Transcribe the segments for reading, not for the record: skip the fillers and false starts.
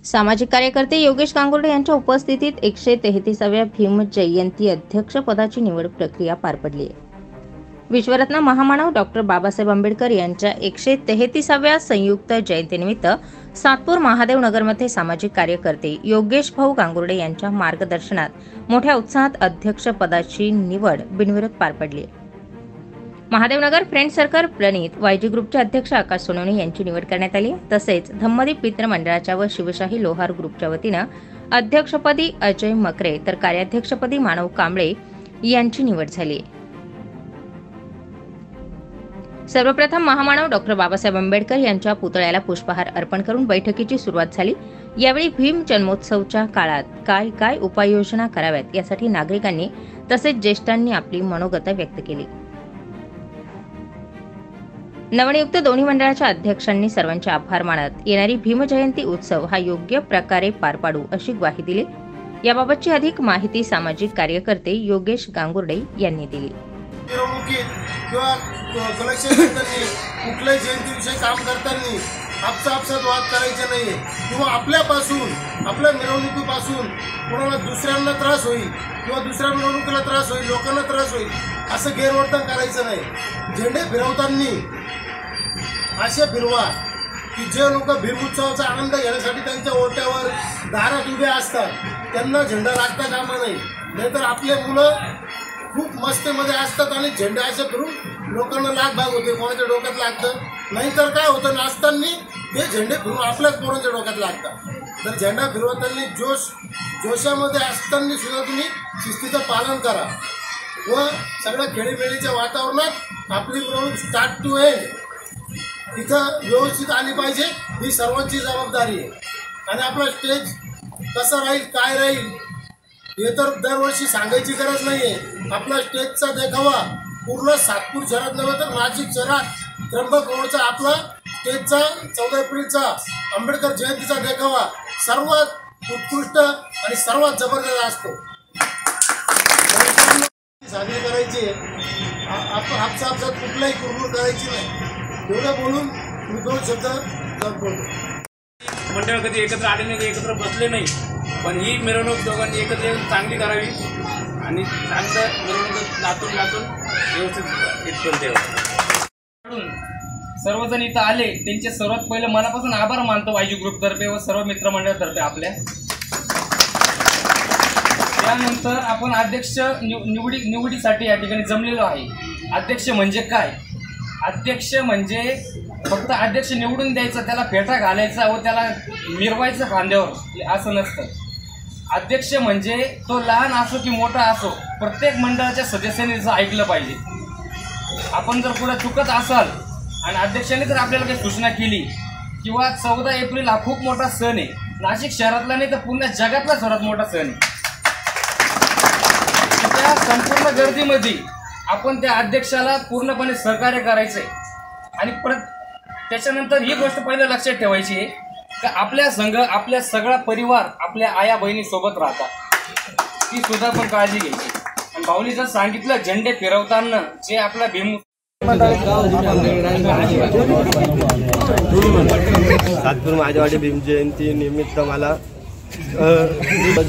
सामाजिक कार्यकर्ते योगेश गांगुर्डे यांच्या उपस्थितीत 133व्या भीम जयंती अध्यक्षपदाची निवड प्रक्रिया पार पडली आहे। विश्वरत्न महामानव डॉक्टर बाबासाहेब आंबेडकर यांच्या 133व्या संयुक्त जयंतीनिमित्त सातपूर महादेव नगरमध्ये सामाजिक कार्यकर्ते योगेश भाऊ गांगुर्डे यांच्या मार्गदर्शनात मोठ्या उत्साहात अध्यक्षपदाची निवड बिनविरोध पार पडली आहे। महादेवनगर फ्रेंड सर्कल प्रणित वायजी ग्रुपचे अध्यक्ष आकाश सोनवणे यांची निवड करण्यात आली। तसेच धम्मदीप मित्र मंडळाच्या व शिवशाही लोहार ग्रुपच्या वतीनं अध्यक्षपदी अजय मकरे तर कार्याध्यक्षपदी मानव कांबळे यांची निवड झाली। सर्वप्रथम महामानव डॉक्टर बाबासाहेब आंबेडकर यांच्या पुतळ्याला पुष्पहार अर्पण करून बैठकीची सुरुवात झाली। यावेळी भीम जन्मोत्सवच्या काळात काय काय उपाययोजना कराव्यात यासाठी नागरिकांनी तसेच ज्येष्ठांनी आपली मनोगत व्यक्त केली। नवनियुक्त दोन्ही मंडळाच्या अध्यक्षांनी सर्वांचे आभार मानत येणारी भीम जयंती उत्सव हा योग्य प्रकारे पार पाडू अशी ग्वाही दिली। याबाबतची अधिक माहिती सामाजिक कार्यकर्ते योगेश गांगुर्डे यांनी दिली। कुठल्याही जयंतीविषयी काम करताना आपसात वाद करायचे नाही किंवा आपल्यापासून आपल्या मिरवणुकीपासून कोणाला दुसऱ्यांना त्रास होईल किंवा दुसऱ्या मिरवणुकीला त्रास होईल, लोकांना त्रास होईल असं गैरवर्तन करायचं नाही। झेंडे फिरवताना असे फिरवा की जे लोक भीम उत्सवाचा आनंद घेण्यासाठी त्यांच्या ओट्यावर दारात उभे असतात त्यांना झेंडा लागता कामा नाही। नाहीतर आपले मुलं खूप मस्तीमध्ये असतात आणि झेंडे असे फिरून लोकांना लागभाग होते, कोणाच्या डोक्यात लागतं। नाहीतर काय होतं, नाचताना ते झेंडे फिरून आपल्याच पोरांच्या डोक्यात लागतात। तर झेंडा फिरवताना जोशामध्ये असताना सुद्धा तुम्ही शिस्तीचं पालन करा व सगळ्या खेळीमेळीच्या वातावरणात आपली मिरवणूक स्टार्ट टू एंड तिथं व्यवस्थित आली पाहिजे, ही सर्वांची जबाबदारी आहे। आणि आपला स्टेज कसं राहील काय राहील हे तर दरवर्षी सांगायची गरज नाही आहे। आपला स्टेजचा देखावा पूर्ण सातपूर शहरात नव्हे तर नाशिक शहरात त्र्यंबक रोडचा आपला स्टेजचा 14 एप्रिलचा आंबेडकर जयंतीचा देखावा सर्वात उत्कृष्ट आणि सर्वात जबरदस्त असतो। साजरी करायची आपसात कुठलाही कुरबुर करायची नाही। एवढं बोलून मी 2 शब्द बोलतो। मंडळ कधी एकत्र आले नाही, एकत्र बसले नाही, पण ही मिरवणूक दोघांनी एकत्र येऊन चांगली करावी आणि चांगलं मिरवणूक लातून व्यवस्थित इथपर्यंत यावं। सर्वजण इथं आले त्यांचे सर्वात पहिले मनापासून आभार मानतो वायजी ग्रुपतर्फे व सर्व मित्रमंडळातर्फे आपल्या। त्यानंतर आपण अध्यक्ष निवडीसाठी या ठिकाणी जमलेलो आहे। अध्यक्ष म्हणजे काय? अध्यक्ष म्हणजे फक्त अध्यक्ष निवडून द्यायचं, त्याला फेटा घालायचा व त्याला मिरवायचं खांद्यावर असं नसतं। अध्यक्ष म्हणजे तो लहान असो की मोठा असो प्रत्येक मंडळाच्या सदस्यांनी त्याचं ऐकलं पाहिजे। आपण जर पुढे चुकत असाल आणि अध्यक्षांनी जर आपल्याला काही सूचना केली किंवा 14 एप्रिल हा खूप मोठा सण आहे, नाशिक शहरातला नाही तर पूर्ण जगातला सर्वात मोठा सण आहे। त्या संपूर्ण गर्दीमध्ये आपण त्या अध्यक्षाला पूर्णपणे सहकार्य करायचं आहे। आणि त्याच्यानंतर ही गोष्ट पहिलं लक्षात ठेवायची आहे की आपल्या संघ आपल्या सगळा परिवार आपल्या आया बहिणी सोबत राहतात, ती सुद्धा पण काळजी घ्यायची। आणि भाऊनी जर सांगितलं झेंडे फिरवताना जे आपला भीम सातपूर माझ्यावाडी भीम जयंती निमित्त मला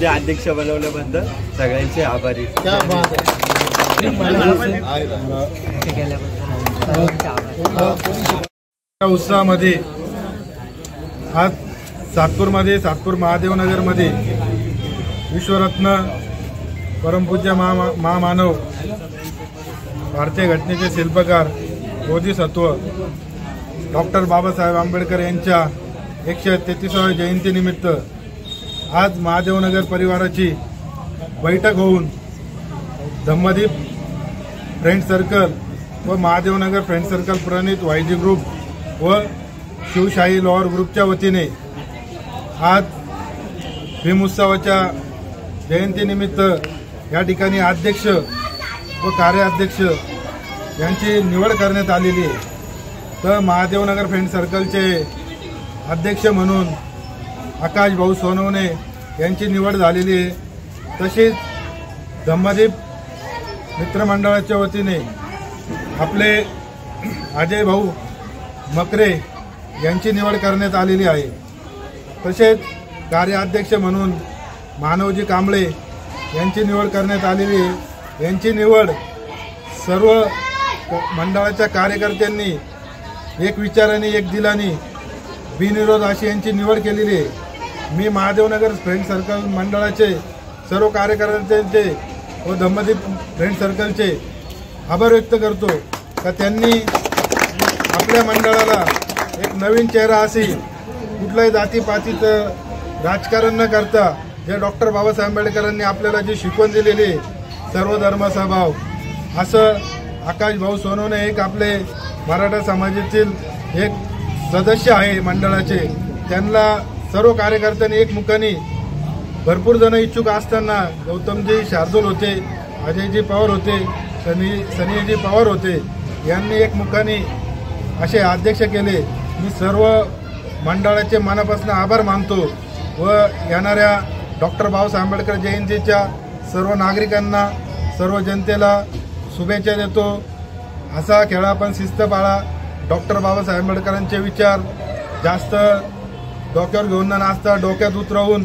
अध्यक्ष बनवल्याबद्दल सगळ्यांचे आभारी। उत्साहामध्ये आज सातपूर महादेवनगरमध्ये विश्वरत्न परमपूज्य महामानव भारतीय घटनेचे शिल्पकार बोधिसत्व डॉक्टर बाबासाहेब आंबेडकर यांच्या 133व्या जयंतीनिमित्त आज महादेवनगर परिवाराची बैठक होऊन धम्मदीप फ्रेंड सर्कल व महादेवनगर फ्रेंड सर्कल प्रणित वायजी ग्रुप व शिवशाही लोहार ग्रुपच्या वतीने आज भीम उत्सवाच्या जयंतीनिमित्त या ठिकाणी अध्यक्ष व कार्याध्यक्ष यांची निवड करण्यात आलेली आहे। तर महादेवनगर फ्रेंड सर्कलचे अध्यक्ष म्हणून आकाश भाऊ सोनवणे यांची निवड झालेली आहे। तसेच धम्मदीप मित्रमंडळाच्या वतीने आपले अजय भाऊ मकरे यांची निवड करण्यात आलेली आहे। तसेच कार्याध्यक्ष म्हणून मानवजी कांबळे यांची निवड करण्यात आलेली आहे। यांची निवड सर्व मंडळाच्या कार्यकर्त्यांनी एक विचाराने एक दिलाने बिनविरोध अशी यांची निवड केलेली आहे। मी महादेवनगर फ्रेंड सर्कल मंडळाचे सर्व कार्यकर्त्यांचे व धम्मदीप फ्रेंड सर्कलचे आभार व्यक्त करतो का त्यांनी आपल्या मंडळाला एक नवीन चेहरा अशी कुठल्याही जातीपातीचं राजकारण न करता जे डॉक्टर बाबासाहेब आंबेडकरांनी आपल्याला जी शिकवण दिलेली आहे सर्वधर्म समभाव असं आकाश भाऊ सोनवणे एक आपले मराठा समाजातील एक सदस्य आहे मंडळाचे। त्यांना सर्व कार्यकर्त्यांनी एकमुखाने भरपूर जण इच्छुक असताना गौतमजी शार्दूल होते, अजयजी पवार होते, सनीजी पवार होते, यांनी एकमुखाने असे अध्यक्ष केले। मी सर्व मंडळाचे मनापासून आभार मानतो व येणाऱ्या डॉक्टर बाबासाहेब आंबेडकर जयंतीच्या सर्व नागरिकांना सर्व जनतेला शुभेच्छा देतो। हसा खेळा पण शिस्त पाळा। डॉक्टर बाबासाहेब आंबेडकरांचे विचार जास्त डोक्यावर घेऊन न नाचता डोक्यात उतरवून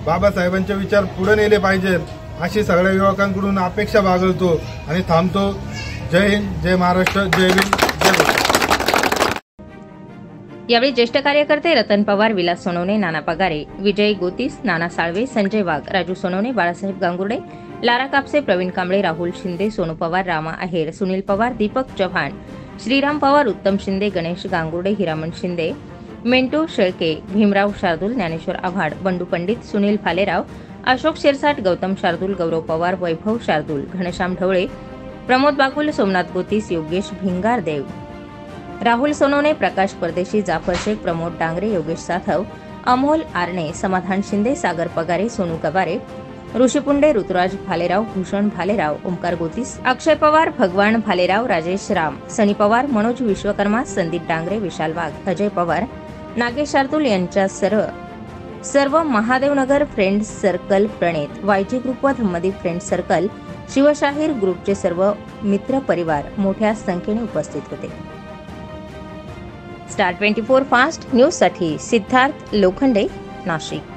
बाबासाहेबांचे विचार पुढे नेले पाहिजेत अशी सगळ्या युवकांकडून अपेक्षा बाळगतो आणि थांबतो। जय हिंद, जय महाराष्ट्र, जय भीम, जय भारत। यावेळी ज्येष्ठ कार्यकर्ते रतन पवार, विलास सोनवणे, नाना पगारे, विजय गोतीस, नाना साळवे, संजय वाघ, राजू सोनवणे, बाळासाहेब गांगुर्डे, लारा कापसे, प्रवीण कांबळे, राहुल शिंदे, सोनू पवार, रामा आहेर, सुनील पवार, दीपक चव्हाण, श्रीराम पवार, उत्तम शिंदे, गणेश गांगुर्डे, हिरामण शिंदे, मेंटू शेळके, भीमराव शार्दूल, ज्ञानेश्वर आव्हाड, बंडू पंडित, सुनील फालेराव, अशोक शिरसाट, गौतम शार्दूल, गौरव पवार, वैभव शार्दूल, घनश्याम ढवळे, प्रमोद बाकुल, सोमनाथ गोतीस, योगेश भिंगारदेव, राहुल सोनवणे, प्रकाश परदेशी, जाफर शेख, प्रमोद डांगरे, योगेश साथव, अमोल आरणे, समाधान शिंदे, सागर पगारे, सोनू कबारे, ऋषी पुंडे, ऋतुराज भालेराव, भूषण भालेराव, ओमकार गोतीस, अक्षय पवार, भगवान भालेराव, राजेश राम, सनी पवार, मनोज विश्वकर्मा, संदीप डांगरे, विशाल वाघ, अजय पवार, नागेश शार्दूल यांच्या सर्व महादेवनगर फ्रेंड सर्कल प्रणित, वायजी ग्रुप व धम्मदीप फ्रेंड सर्कल, शिवशाहीर ग्रुपचे सर्व मित्र परिवार मोठ्या संख्येने उपस्थित होते। स्टार 24 फास्ट न्यूज साठी सिद्धार्थ लोखंडे, नाशिक।